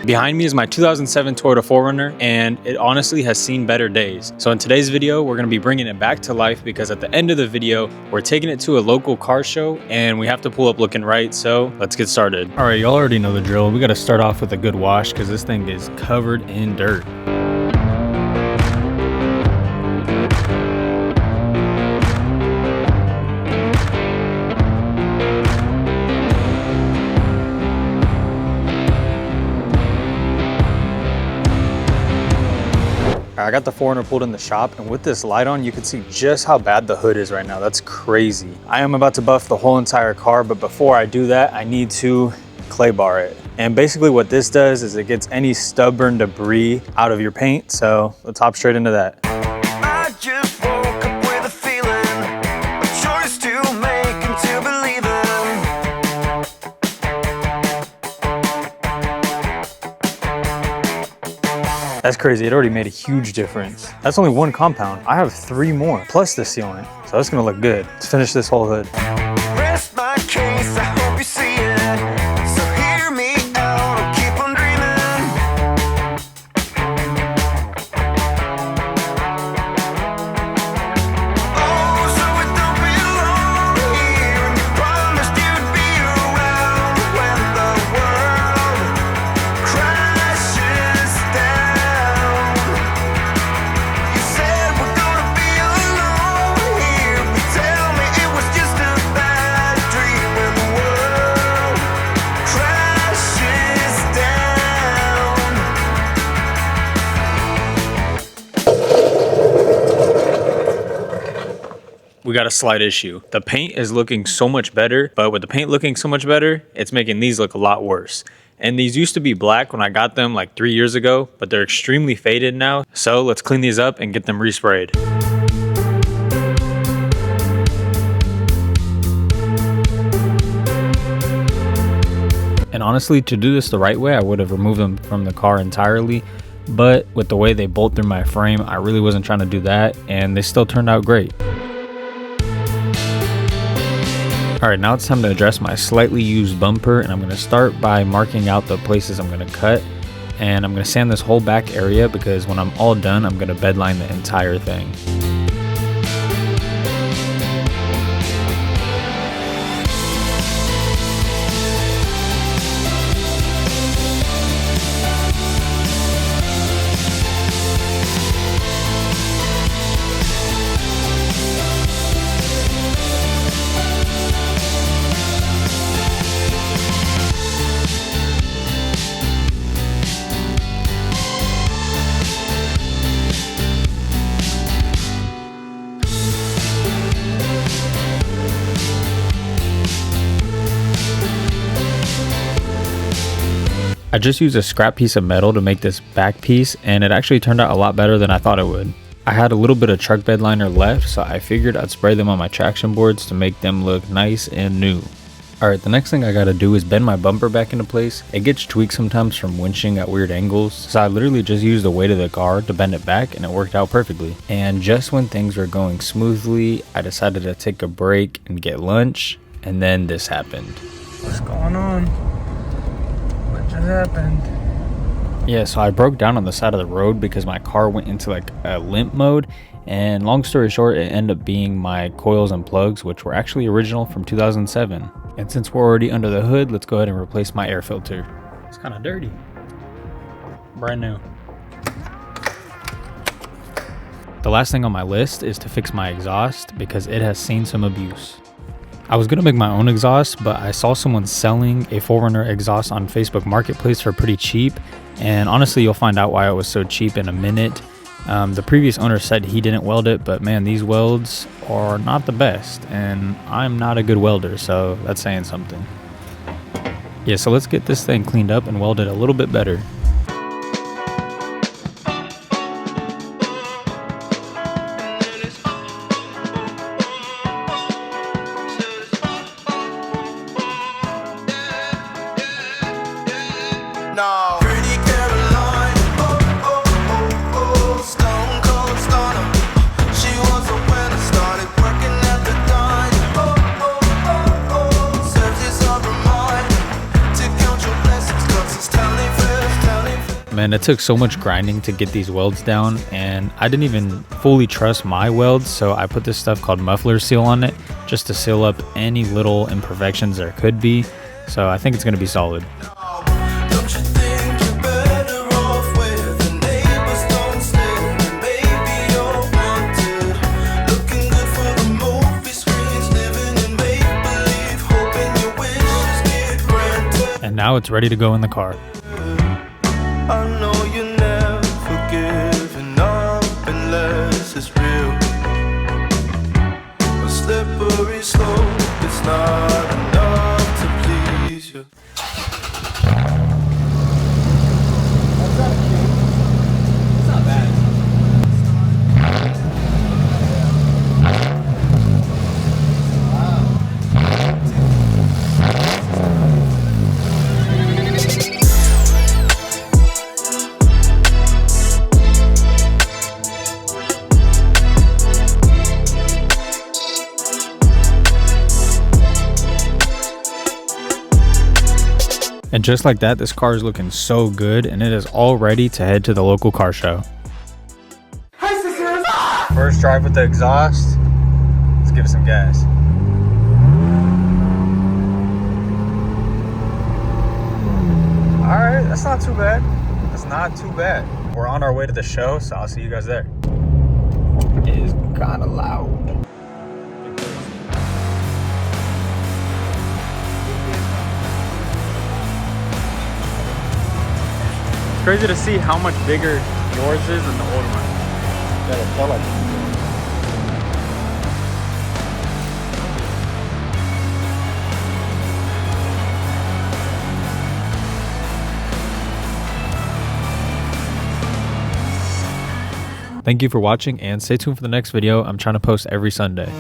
Behind me is my 2007 Toyota 4Runner, and it honestly has seen better days. So in today's video, we're gonna be bringing it back to life because at the end of the video, we're taking it to a local car show and we have to pull up looking right, so let's get started. All right, y'all already know the drill. We gotta start off with a good wash because this thing is covered in dirt. I got the 4Runner pulled in the shop, and with this light on, you can see just how bad the hood is right now. That's crazy. I am about to buff the whole entire car, but before I do that, I need to clay bar it. And basically what this does is it gets any stubborn debris out of your paint. So let's hop straight into that. I just woke up with a feeling, a choice to make and to believe in. That's crazy, it already made a huge difference. That's only one compound. I have 3 more, plus the sealant. So that's gonna look good. Let's finish this whole hood. Rest my case, I hope you see it. So hear me out, I'll keep on dreaming. Oh, so it don't belong here. And you promised you'd be around when the world crashes down. You said we're gonna be alone here, but tell me it was just a bad dream when the world crashes down. We got a slight issue. The paint is looking so much better, but with the paint looking so much better, it's making these look a lot worse. And these used to be black when I got them like 3 years ago, but they're extremely faded now. So let's clean these up and get them resprayed. And honestly, to do this the right way, I would have removed them from the car entirely. But with the way they bolt through my frame, I really wasn't trying to do that, and they still turned out great. All right, now it's time to address my slightly used bumper, and I'm gonna start by marking out the places I'm gonna cut. And I'm gonna sand this whole back area because when I'm all done, I'm gonna bedline the entire thing. I just used a scrap piece of metal to make this back piece, and it actually turned out a lot better than I thought it would. I had a little bit of truck bed liner left, so I figured I'd spray them on my traction boards to make them look nice and new. Alright, the next thing I gotta do is bend my bumper back into place. It gets tweaked sometimes from winching at weird angles, so I literally just used the weight of the car to bend it back, and it worked out perfectly. And just when things were going smoothly, I decided to take a break and get lunch, and then this happened. What's going on? What just happened? Yeah, so I broke down on the side of the road because my car went into like a limp mode, and long story short, it ended up being my coils and plugs, which were actually original from 2007. And since we're already under the hood, let's go ahead and replace my air filter. It's kind of dirty. Brand new. The last thing on my list is to fix my exhaust because it has seen some abuse. I was gonna make my own exhaust, but I saw someone selling a 4Runner exhaust on Facebook Marketplace for pretty cheap. And honestly, you'll find out why it was so cheap in a minute. The previous owner said he didn't weld it, but man, these welds are not the best, and I'm not a good welder, so that's saying something. Yeah, so let's get this thing cleaned up and weld it a little bit better. No. Pretty Caroline, oh, oh, oh, oh, stone cold stunner. She was a winner, started working at the dime. Oh, oh, oh, oh, serves this on her mind. To count your blessings, 'cause it's telling first, telling Man, it took so much grinding to get these welds down, and I didn't even fully trust my welds, so I put this stuff called muffler seal on it just to seal up any little imperfections there could be. So I think it's going to be solid. Don't you think you're better off where the neighbors don't stare? Maybe you're wanted, looking good for the movie screens, living in make-believe, hoping your wishes get granted. And now it's ready to go in the car. I know you never giving up unless it's real. A slippery slope, it's not enough to please you. And just like that, this car is looking so good, and it is all ready to head to the local car show. Hi, sisters! First drive with the exhaust. Let's give it some gas. Alright, that's not too bad. That's not too bad. We're on our way to the show, so I'll see you guys there. It is kind of loud. It's crazy to see how much bigger yours is than the old one. Yeah, it felt like it. Thank you for watching, and stay tuned for the next video. I'm trying to post every Sunday.